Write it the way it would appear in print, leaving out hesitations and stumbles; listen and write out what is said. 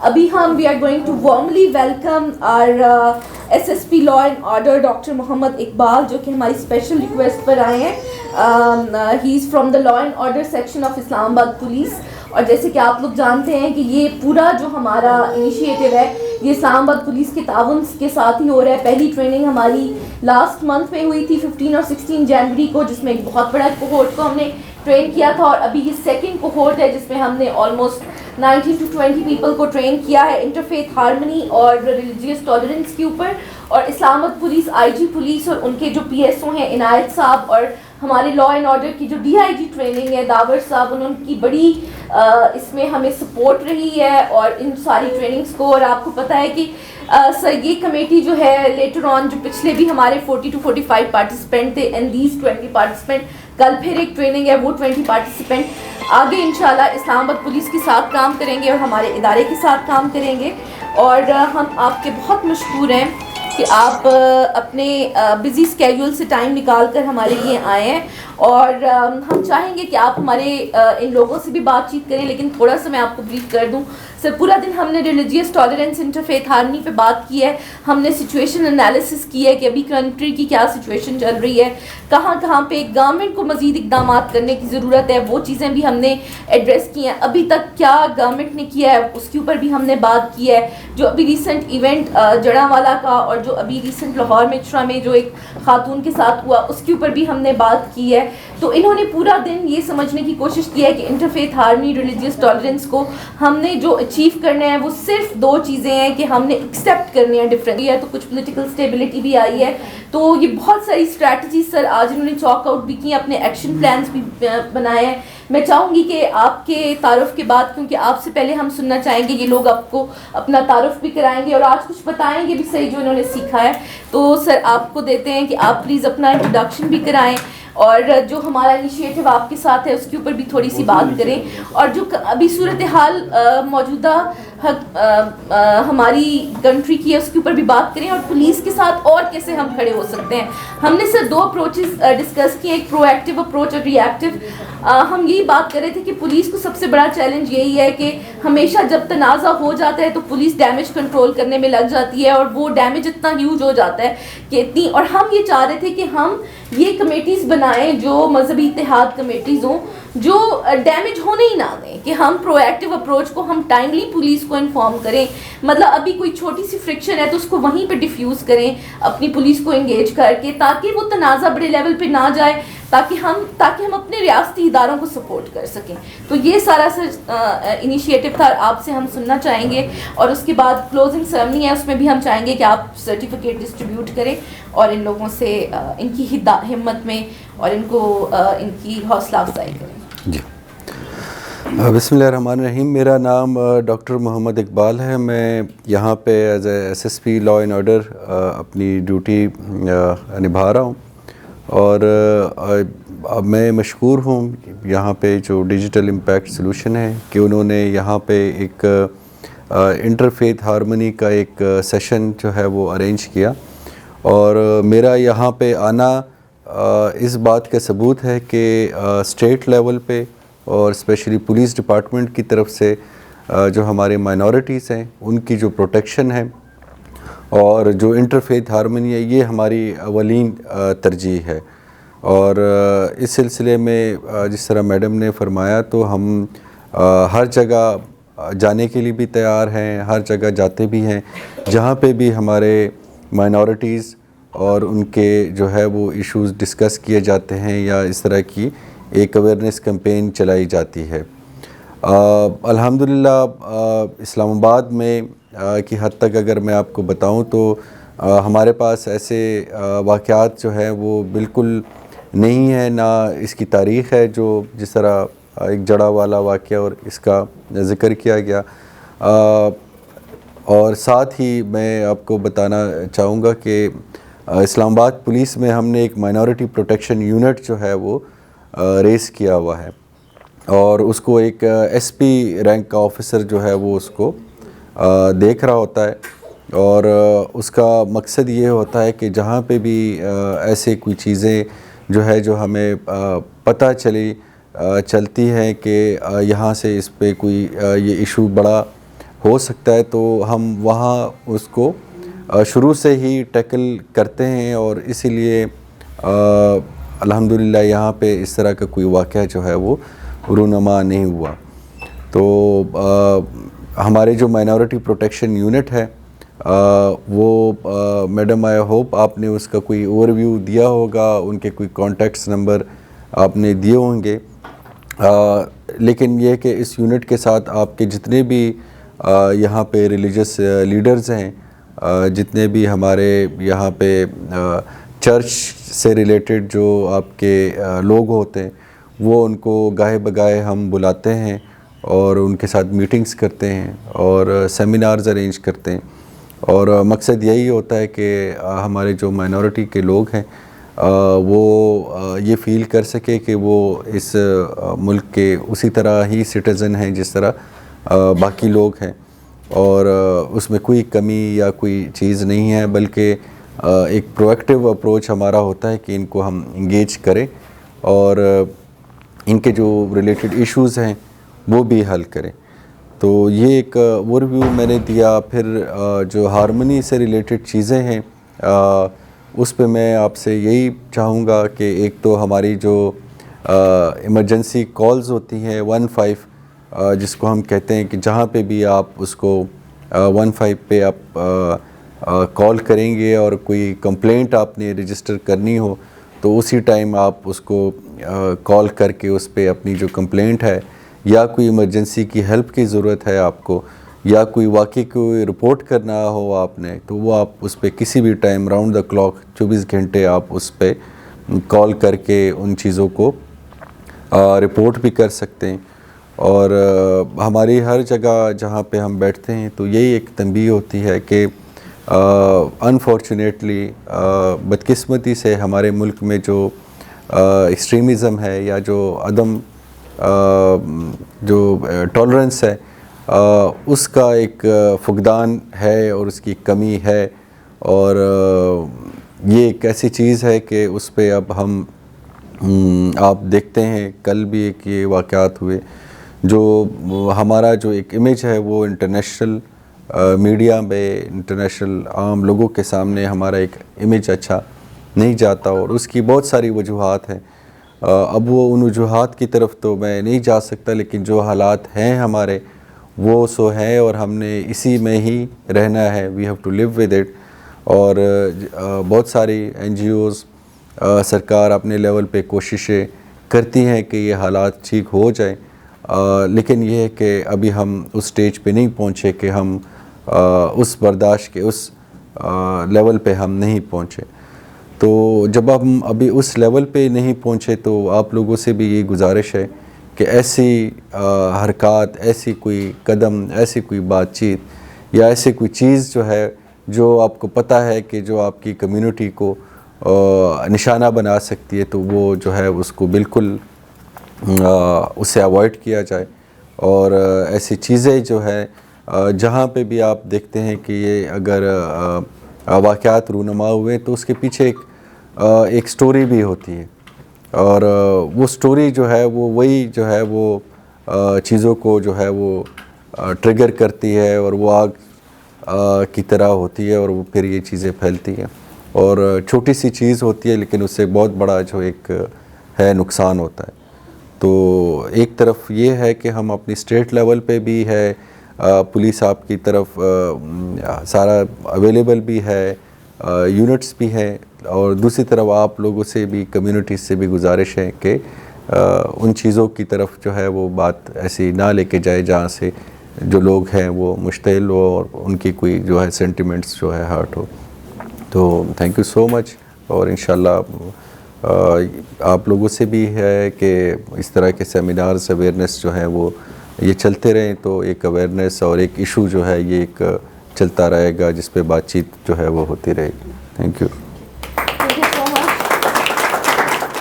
ابھی ہم we are going to warmly welcome our SSP law and order doctor Muhammad Iqbal, جو کہ ہماری اسپیشل ریکویسٹ پر آئے ہیں. He is from the law and order section of Islamabad police. اور جیسے کہ آپ لوگ جانتے ہیں کہ یہ پورا جو ہمارا انیشیٹو ہے یہ اسلام آباد پولیس کے تعاون کے ساتھ ہی ہو رہا ہے. پہلی ٹریننگ ہماری لاسٹ منتھ میں ہوئی تھی 15 اور 16 جنوری کو, جس میں ایک بہت بڑا کوہورٹ کو ہم نے ٹرین کیا تھا, اور ابھی یہ سیکنڈ کوہورٹ ہے جس میں ہم نے آلموسٹ 19 to 20 پیپل کو ٹرین کیا ہے انٹرفیتھ ہارمنی اور ریلیجیس ٹالرنس کے اوپر. اور اسلام آباد پولیس IG پولیس اور ان کے جو PSO ہیں عنایت صاحب, اور ہمارے لا اینڈ آرڈر کی جو DIG ٹریننگ ہے داور صاحب, ان کی بڑی اس میں ہمیں سپورٹ رہی ہے اور ان ساری ٹریننگز کو. اور آپ کو پتہ ہے کہ سر یہ کمیٹی جو ہے لیٹر آن جو پچھلے بھی ہمارے 40 to 45 پارٹیسپینٹ تھے اینڈ دیز 20 پارٹیسپینٹ, کل پھر ایک ٹریننگ ہے وہ 20 پارٹیسپینٹ آگے انشاءاللہ اسلام آباد پولیس کے ساتھ کام کریں گے اور ہمارے ادارے کے ساتھ کام کریں گے. اور ہم آپ کے بہت مشکور ہیں کہ آپ اپنے بزی اسکیڈول سے ٹائم نکال کر ہمارے لیے آئے ہیں. اور ہم چاہیں گے کہ آپ ہمارے ان لوگوں سے بھی بات چیت کریں, لیکن تھوڑا سا میں آپ کو بریف کر دوں. سر پورا دن ہم نے ریلیجیس ٹالرنس انٹرفیتھ ہارمنی پہ بات کی ہے, ہم نے سچویشن انالیسس کی ہے کہ ابھی کنٹری کی کیا سچویشن چل رہی ہے, کہاں کہاں پہ گورنمنٹ کو مزید اقدامات کرنے کی ضرورت ہے, وہ چیزیں بھی ہم نے ایڈریس کی ہیں. ابھی تک کیا گورنمنٹ نے کیا ہے اس کے اوپر بھی ہم نے بات کی ہے. جو ابھی ریسنٹ ایونٹ جڑاوالا کا اور جو ابھی ریسنٹ لاہور میں چرا میں جو ایک خاتون کے ساتھ ہوا اس کے اوپر بھی ہم نے بات کی ہے. تو انہوں نے پورا دن یہ سمجھنے کی کوشش کی ہے کہ انٹرفیتھ ہارمنی ریلیجیس ٹالرنس کو ہم نے جو اچیو کرنا ہے وہ صرف دو چیزیں ہیں کہ ہم نے ایکسیپٹ کرنے ہیں ڈفرینٹ ہے. تو کچھ پولیٹیکل اسٹیبلٹی بھی آئی ہے, تو یہ بہت ساری اسٹریٹجیز سر آج انہوں نے چاک آؤٹ بھی کی, اپنے ایکشن پلانس بھی بنائے ہیں. میں چاہوں گی کہ آپ کے تعارف کے بعد, کیونکہ آپ سے پہلے ہم سننا چاہیں گے, یہ لوگ آپ کو اپنا تعارف بھی کرائیں گے اور آج کچھ بتائیں گے بھی صحیح جو انہوں نے سیکھا ہے. تو سر آپ کو دیتے ہیں کہ آپ پلیز اپنا انٹروڈکشن بھی کرائیں اور جو ہمارا انیشیٹو آپ کے ساتھ ہے اس کے اوپر بھی تھوڑی سی بات کریں, اور جو ابھی صورتحال موجودہ ہماری کنٹری کی ہے اس کے اوپر بھی بات کریں, اور پولیس کے ساتھ اور کیسے ہم کھڑے ہو سکتے ہیں. ہم نے سر دو اپروچز ڈسکس کیے, ایک پرو ایکٹیو اپروچ اور ری ایکٹیو. ہم یہی بات کر رہے تھے کہ پولیس کو سب سے بڑا چیلنج یہی ہے کہ ہمیشہ جب تنازع ہو جاتا ہے تو پولیس ڈیمیج کنٹرول کرنے میں لگ جاتی ہے, اور وہ ڈیمیج اتنا ہیوج ہو جاتا ہے کہ اتنی. اور ہم یہ چاہ رہے تھے کہ ہم یہ کمیٹیز بنائیں جو مذہبی اتحاد کمیٹیز ہوں, جو ڈیمیج ہونے ہی نہ دیں, کہ ہم پرو ایکٹیو اپروچ کو ہم ٹائملی پولیس کو انفارم کریں. مطلب ابھی کوئی چھوٹی سی فرکشن ہے تو اس کو وہیں پہ ڈیفیوز کریں اپنی پولیس کو انگیج کر کے, تاکہ وہ تنازع بڑے لیول پہ نہ جائے, تاکہ ہم اپنے ریاستی اداروں کو سپورٹ کر سکیں. تو یہ سارا سر انیشیٹو تھا, آپ سے ہم سننا چاہیں گے. اور اس کے بعد کلوزنگ سیرمنی ہے, اس میں بھی ہم چاہیں گے کہ آپ سرٹیفکیٹ ڈسٹریبیوٹ کریں اور ان لوگوں سے ان کی ہمت میں اور ان کو ان کی حوصلہ افزائی کریں. جی, بسم اللہ الرحمن الرحیم. میرا نام ڈاکٹر محمد اقبال ہے. میں یہاں پہ as a SSP law and order اپنی ڈیوٹی نبھا رہا ہوں, اور میں مشکور ہوں یہاں پہ جو ڈیجیٹل امپیکٹ سلوشن ہے کہ انہوں نے یہاں پہ ایک انٹرفیتھ ہارمنی کا ایک سیشن جو ہے وہ ارینج کیا. اور میرا یہاں پہ آنا اس بات کا ثبوت ہے کہ اسٹیٹ لیول پہ اور اسپیشلی پولیس ڈپارٹمنٹ کی طرف سے جو ہمارے مائنورٹیز ہیں ان کی جو پروٹیکشن ہے اور جو انٹرفیتھ ہارمنی ہے یہ ہماری اولین ترجیح ہے. اور اس سلسلے میں جس طرح میڈم نے فرمایا تو ہم ہر جگہ جانے کے لیے بھی تیار ہیں, ہر جگہ جاتے بھی ہیں جہاں پہ بھی ہمارے مائنورٹیز اور ان کے جو ہے وہ ایشوز ڈسکس کیے جاتے ہیں یا اس طرح کی ایک اویئرنیس کمپین چلائی جاتی ہے. الحمدللہ اسلام آباد میں کی حد تک اگر میں آپ کو بتاؤں تو ہمارے پاس ایسے واقعات جو ہیں وہ بالکل نہیں ہیں, نہ اس کی تاریخ ہے جو جس طرح ایک جڑا والا واقعہ اور اس کا ذکر کیا گیا. اور ساتھ ہی میں آپ کو بتانا چاہوں گا کہ اسلام آباد پولیس میں ہم نے ایک مائنورٹی پروٹیکشن یونٹ جو ہے وہ ریس کیا ہوا ہے, اور اس کو ایک SP رینک کا آفیسر جو ہے وہ اس کو دیکھ رہا ہوتا ہے. اور اس کا مقصد یہ ہوتا ہے کہ جہاں پہ بھی ایسے کوئی چیزیں جو ہے جو ہمیں پتہ چلتی ہیں کہ یہاں سے اس پہ کوئی یہ ایشو بڑا ہو سکتا ہے تو ہم وہاں اس کو شروع سے ہی ٹیکل کرتے ہیں، اور اسی لیے الحمدللہ یہاں پہ اس طرح کا کوئی واقعہ جو ہے وہ رونما نہیں ہوا۔ تو ہمارے جو مائنورٹی پروٹیکشن یونٹ ہے وہ میڈم آئی ہوپ آپ نے اس کا کوئی اوور ویو دیا ہوگا، ان کے کوئی کانٹیکٹس نمبر آپ نے دیے ہوں گے، لیکن یہ کہ اس یونٹ کے ساتھ آپ کے جتنے بھی یہاں پہ ریلیجس لیڈرز ہیں، جتنے بھی ہمارے یہاں پہ چرچ سے ریلیٹڈ جو آپ کے لوگ ہوتے ہیں، وہ ان کو گاہے بگاہے ہم بلاتے ہیں اور ان کے ساتھ میٹنگز کرتے ہیں اور سیمینارز ارینج کرتے ہیں، اور مقصد یہی ہوتا ہے کہ ہمارے جو مائنورٹی کے لوگ ہیں وہ یہ فیل کر سکے کہ وہ اس ملک کے اسی طرح ہی سٹیزن ہیں جس طرح باقی لوگ ہیں، اور اس میں کوئی کمی یا کوئی چیز نہیں ہے، بلکہ ایک پرویکٹیو اپروچ ہمارا ہوتا ہے کہ ان کو ہم انگیج کریں اور ان کے جو ریلیٹڈ ایشوز ہیں وہ بھی حل کریں۔ تو یہ ایک اوور ویو میں نے دیا۔ پھر جو ہارمنی سے ریلیٹڈ چیزیں ہیں اس پہ میں آپ سے یہی چاہوں گا کہ ایک تو ہماری جو ایمرجنسی کالز ہوتی ہیں 15 جس کو ہم کہتے ہیں کہ جہاں پہ بھی آپ اس کو 15 پہ آپ کال کریں گے اور کوئی کمپلینٹ آپ نے رجسٹر کرنی ہو تو اسی ٹائم آپ اس کو کال کر کے اس پہ اپنی جو کمپلینٹ ہے یا کوئی ایمرجنسی کی ہیلپ کی ضرورت ہے آپ کو، یا کوئی واقعی کوئی رپورٹ کرنا ہو آپ نے، تو وہ آپ اس پہ کسی بھی ٹائم راؤنڈ دا کلاک 24 گھنٹے آپ اس پہ کال کر کے ان چیزوں کو رپورٹ بھی کر سکتے ہیں۔ اور ہماری ہر جگہ جہاں پہ ہم بیٹھتے ہیں تو یہی ایک تنبیہ ہوتی ہے کہ انفارچونیٹلی بدقسمتی سے ہمارے ملک میں جو ایکسٹریمزم ہے یا جو عدم جو ٹالرنس ہے اس کا ایک فقدان ہے اور اس کی کمی ہے، اور یہ ایک ایسی چیز ہے کہ اس پہ اب ہم آپ دیکھتے ہیں کل بھی ایک یہ واقعات ہوئے، جو ہمارا جو ایک امیج ہے وہ انٹرنیشنل میڈیا میں، انٹرنیشنل عام لوگوں کے سامنے ہمارا ایک امیج اچھا نہیں جاتا، اور اس کی بہت ساری وجوہات ہیں۔ اب وہ ان وجوہات کی طرف تو میں نہیں جا سکتا، لیکن جو حالات ہیں ہمارے وہ سو ہیں اور ہم نے اسی میں ہی رہنا ہے، we have to live with it. اور بہت ساری NGOs سرکار اپنے لیول پہ کوششیں کرتی ہیں کہ یہ حالات ٹھیک ہو جائیں، لیکن یہ ہے کہ ابھی ہم اس سٹیج پہ نہیں پہنچے کہ ہم اس برداشت کے اس لیول پہ ہم نہیں پہنچے۔ تو جب ہم ابھی اس لیول پہ نہیں پہنچے تو آپ لوگوں سے بھی یہ گزارش ہے کہ ایسی حرکات، ایسی کوئی قدم، ایسی کوئی بات چیت یا ایسی کوئی چیز جو ہے جو آپ کو پتہ ہے کہ جو آپ کی کمیونٹی کو نشانہ بنا سکتی ہے، تو وہ جو ہے اس کو بالکل اسے اوائڈ کیا جائے۔ اور ایسی چیزیں جو ہے جہاں پہ بھی آپ دیکھتے ہیں کہ یہ اگر واقعات رونما ہوئے تو اس کے پیچھے ایک سٹوری بھی ہوتی ہے، اور وہ سٹوری جو ہے وہ وہی جو ہے وہ چیزوں کو جو ہے وہ ٹریگر کرتی ہے، اور وہ آگ کی طرح ہوتی ہے، اور وہ پھر یہ چیزیں پھیلتی ہیں، اور چھوٹی سی چیز ہوتی ہے لیکن اس سے بہت بڑا جو ایک ہے نقصان ہوتا ہے۔ تو ایک طرف یہ ہے کہ ہم اپنی اسٹیٹ لیول پہ بھی ہے، پولیس آپ کی طرف سارا اویلیبل بھی ہے، یونٹس بھی ہیں، اور دوسری طرف آپ لوگوں سے بھی، کمیونٹیز سے بھی گزارش ہے کہ ان چیزوں کی طرف جو ہے وہ بات ایسی نہ لے کے جائے جہاں سے جو لوگ ہیں وہ مشتعل ہو اور ان کی کوئی جو ہے سینٹیمنٹس جو ہے ہرٹ ہو۔ تو تھینک یو سو مچ، اور انشاءاللہ آپ لوگوں سے بھی ہے کہ اس طرح کے سیمینارز، اویئرنیس جو ہیں وہ یہ چلتے رہیں، تو ایک اویئرنیس اور ایک ایشو جو ہے یہ ایک چلتا رہے گا جس پہ بات چیت جو ہے وہ ہوتی رہے گی۔ Thank you.